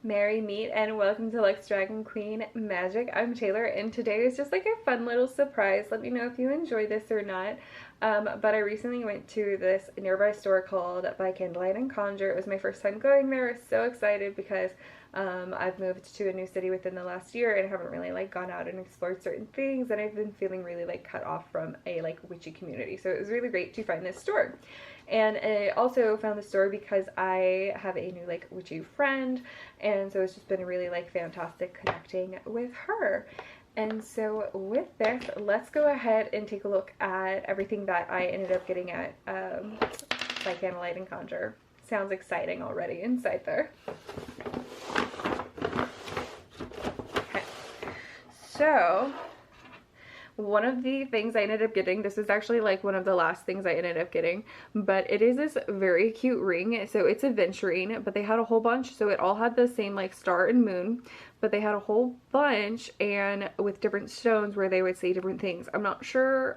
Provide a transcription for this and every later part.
Merry meet and welcome to Lux Dragon Queen Magic. I'm Taylor and today is just like a fun little surprise. Let me know if you enjoy this or not. But I recently went to this nearby store called by Candlelight and Conjure. It was my first time going there. I was so excited because I've moved to a new city within the last year and haven't really like gone out and explored certain things, and I've been feeling really like cut off from a like witchy community. So it was really great to find this store. And I also found the store because I have a new like witchy friend, and so it's just been really like fantastic connecting with her. And so with this, let's go ahead and take a look at everything that I ended up getting at by Candlelight and Conjure. Sounds exciting already inside there. Okay, so one of the things I ended up getting, this is actually like one of the last things I ended up getting, but it is this very cute ring. So it's a venturing, but they had a whole bunch, so it all had the same like star and moon, but they had a whole bunch and with different stones where they would say different things. I'm not sure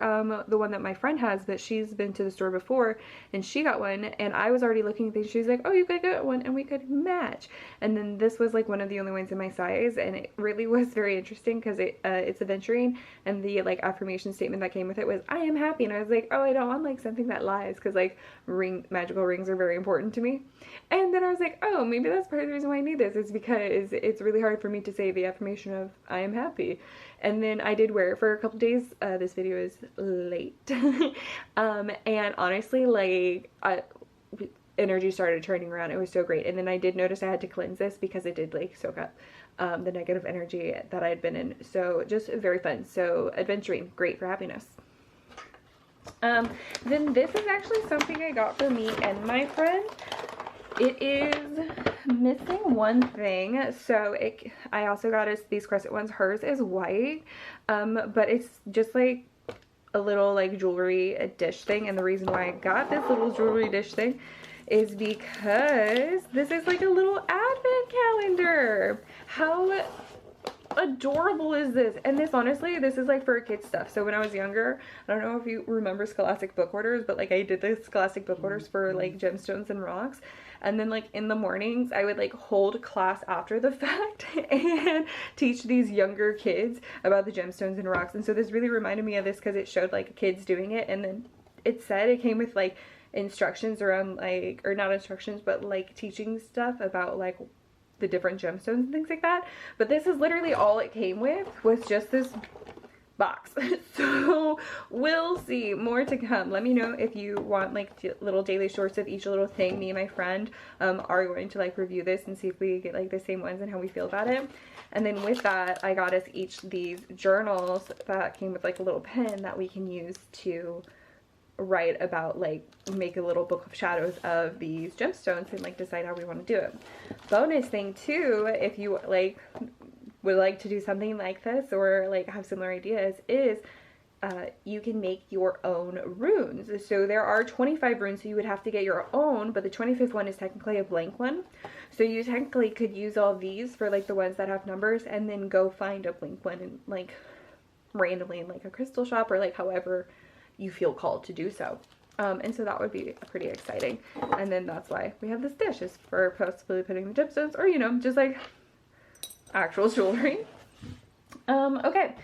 the one that my friend has, but she's been to the store before and she got one, and I was already looking at things. She's like, oh, you could get one and we could match. And then this was like one of the only ones in my size, and it really was very interesting because it's a venturing, and the like affirmation statement that came with it was I am happy. And I was like, oh, I don't want like something that lies, because like magical rings are very important to me. And then I was like, oh, maybe that's part of the reason why I need this, is because it's really hard for me to say the affirmation of I am happy. And then I did wear it for a couple days. This video is late. And honestly, like energy started turning around. It was so great. And then I did notice I had to cleanse this because it did like soak up the negative energy that I had been in. So just very fun. So adventuring, great for happiness. Then this is actually something I got for me and my friend. It is missing one thing, so I also got us these crescent ones. Hers is white, but it's just like a little like jewelry dish thing. And the reason why I got this little jewelry dish thing is because this is like a little advent calendar. How adorable is this? And this, honestly, this is like for kids stuff. So when I was younger, I don't know if you remember Scholastic book orders, but like I did the Scholastic book orders for like gemstones and rocks, and then like in the mornings I would like hold class after the fact and teach these younger kids about the gemstones and rocks. And so this really reminded me of this because it showed like kids doing it, and then it said it came with like instructions around like, or not instructions, but like teaching stuff about like the different gemstones and things like that. But this is literally all it came with, was just this box. So we'll see, more to come. Let me know if you want like little daily shorts of each little thing. Me and my friend are going to like review this and see if we get like the same ones and how we feel about it. And then with that, I got us each these journals that came with like a little pen that we can use to write about, like make a little book of shadows of these gemstones and like decide how we want to do it. Bonus thing too, if you like would like to do something like this or like have similar ideas, is you can make your own runes. So there are 25 runes, so you would have to get your own, but the 25th one is technically a blank one. So you technically could use all these for like the ones that have numbers, and then go find a blank one and like randomly in like a crystal shop, or like however you feel called to do so. And so that would be pretty exciting. And then that's why we have this dish, is for possibly putting the gemstones, or you know, just like actual jewelry. Okay,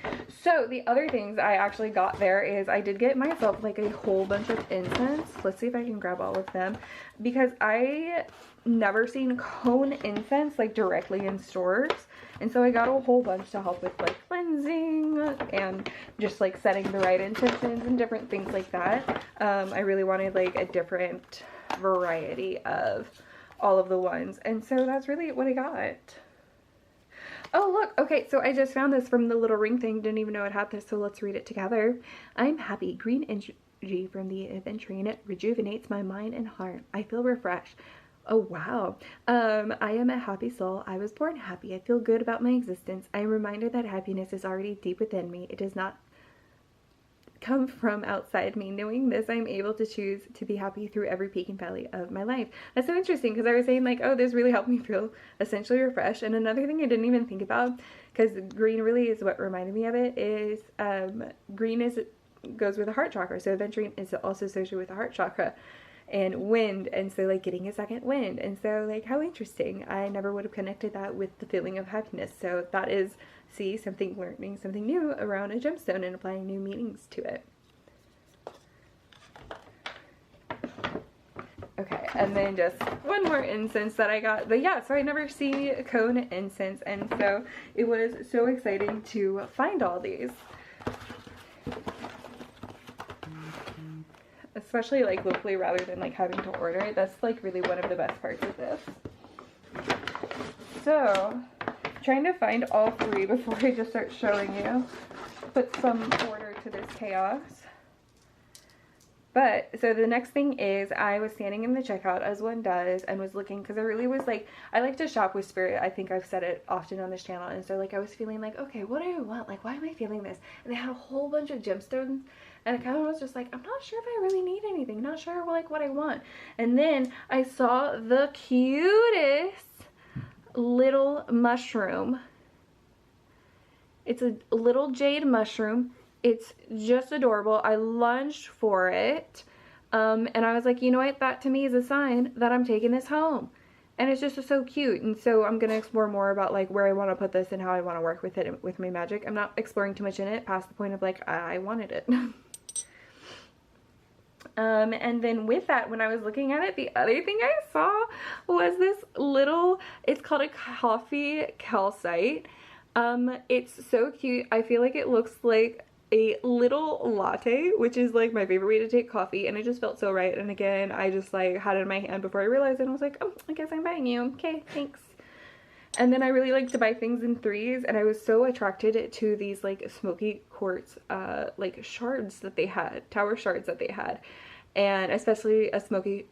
so the other things I actually got there is I did get myself like a whole bunch of incense. Let's see if I can grab all of them, because I never seen cone incense like directly in stores, and so I got a whole bunch to help with like cleansing and just like setting the right intentions and different things like that. I really wanted like a different variety of all of the ones, and so that's really what I got. Oh look, okay, so I just found this from the little ring thing, didn't even know it had this, so let's read it together. I'm happy. Green energy from the adventuring, it rejuvenates my mind and heart. I feel refreshed. Oh wow. I am a happy soul. I was born happy. I feel good about my existence. I am reminded that happiness is already deep within me. It does not come from outside me. Knowing this, I'm able to choose to be happy through every peak and valley of my life. That's so interesting, because I was saying like, oh, this really helped me feel essentially refreshed. And another thing I didn't even think about, because green really is what reminded me of it, is green goes with the heart chakra. So adventuring is also associated with the heart chakra. and wind, and so like getting a second wind, and so like how interesting. I never would have connected that with the feeling of happiness. So that is, see, something, learning something new around a gemstone and applying new meanings to it. Okay, and then just one more incense that I got. But yeah, so I never see cone incense, and so it was so exciting to find all these. Especially like locally rather than like having to order it. That's like really one of the best parts of this. So, trying to find all three before I just start showing you. Put some order to this chaos. But, so the next thing is, I was standing in the checkout, as one does, and was looking, because I really was like, I like to shop with spirit. I think I've said it often on this channel, and so like I was feeling like, okay, what do I want? Like, why am I feeling this? And they had a whole bunch of gemstones, and I kind of was just like, I'm not sure if I really need anything, not sure like what I want. And then I saw the cutest little mushroom. It's a little jade mushroom. It's just adorable. I lunged for it, and I was like, you know what, that to me is a sign that I'm taking this home. And it's just so cute, and so I'm going to explore more about like where I want to put this and how I want to work with it with my magic. I'm not exploring too much in it past the point of like, I wanted it. And then with that, when I was looking at it, the other thing I saw was this little, it's called a coffee calcite. It's so cute. I feel like it looks like a little latte, which is like my favorite way to take coffee, and it just felt so right. And again, I just like had it in my hand before I realized it, and I was like, oh, I guess I'm buying you. Okay, thanks. And then I really like to buy things in threes, and I was so attracted to these like smoky quartz like shards that they had, tower shards that they had, and especially a smoky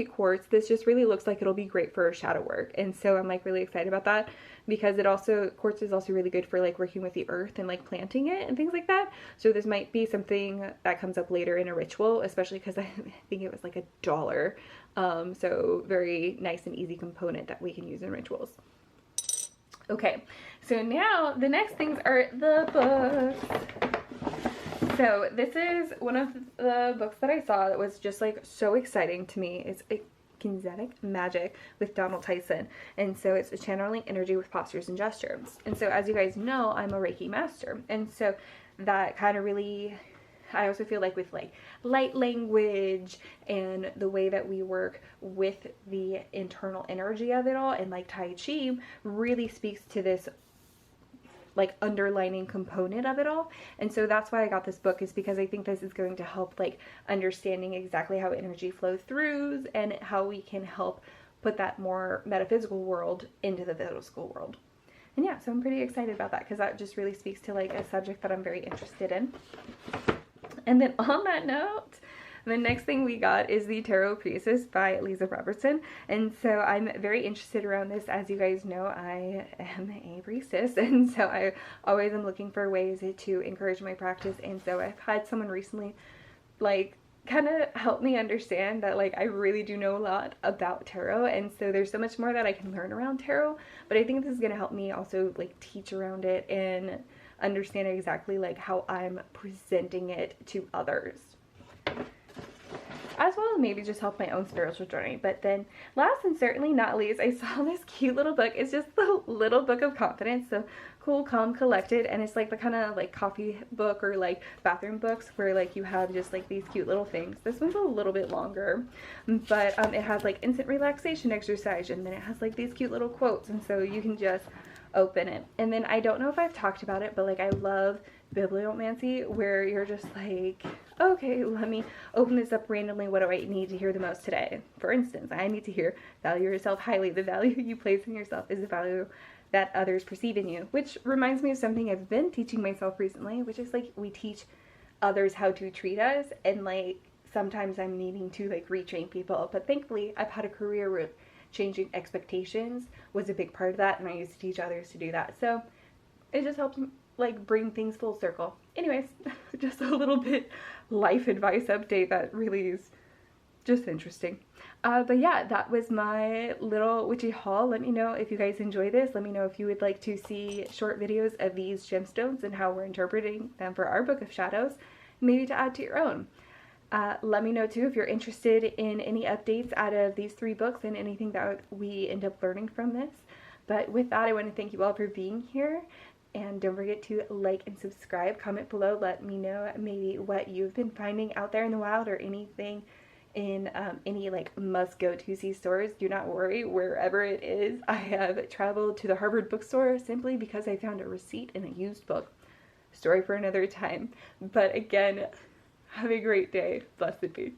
quartz. This just really looks like it'll be great for shadow work, and so I'm like really excited about that, because it also, quartz is also really good for like working with the earth and like planting it and things like that. So this might be something that comes up later in a ritual, especially because I think it was like $1. So very nice and easy component that we can use in rituals. Okay, so now the next things are the books. So this is one of the books that I saw that was just like so exciting to me. It's a Kinetic Magic with Donald Tyson, and so it's a channeling energy with postures and gestures. And so as you guys know, I'm a Reiki master, and so that kind of really, I also feel like with like light language and the way that we work with the internal energy of it all, and like Tai Chi really speaks to this like underlining component of it all. And so that's why I got this book, is because I think this is going to help like understanding exactly how energy flows through and how we can help put that more metaphysical world into the physical world. And yeah, so I'm pretty excited about that, because that just really speaks to like a subject that I'm very interested in. And then on that note, the next thing we got is the Tarot Priestess by Lisa Robertson. And so I'm very interested around this. As you guys know, I am a priestess, and so I always am looking for ways to encourage my practice. And so I've had someone recently like kind of help me understand that like I really do know a lot about tarot, and so there's so much more that I can learn around tarot. But I think this is going to help me also like teach around it and understand exactly like how I'm presenting it to others, as well as maybe just help my own spiritual journey. But then last and certainly not least, I saw this cute little book. It's just the little book of confidence. So cool, calm, collected, and it's like the kind of like coffee book or like bathroom books where like you have just like these cute little things. This one's a little bit longer, but it has like instant relaxation exercise, and then it has like these cute little quotes, and so you can just open it. And then I don't know if I've talked about it, but like I love bibliomancy, where you're just like, okay, let me open this up randomly. What do I need to hear the most today? For instance, I need to hear value yourself highly. The value you place in yourself is the value that others perceive in you, which reminds me of something I've been teaching myself recently, which is like we teach others how to treat us, and like sometimes I'm needing to like retrain people. But thankfully I've had a career where changing expectations was a big part of that, and I used to teach others to do that. So it just helps like bring things full circle. Anyways, just a little bit life advice update that really is just interesting. But yeah, that was my little witchy haul. Let me know if you guys enjoy this. Let me know if you would like to see short videos of these gemstones and how we're interpreting them for our Book of Shadows, maybe to add to your own. Let me know too if you're interested in any updates out of these 3 books and anything that we end up learning from this. But with that, I want to thank you all for being here. And don't forget to like and subscribe. Comment below. Let me know maybe what you've been finding out there in the wild or anything in any like must go to see stores. Do not worry, wherever it is. I have traveled to the Harvard bookstore simply because I found a receipt in a used book. Story for another time. But again, have a great day. Blessed be.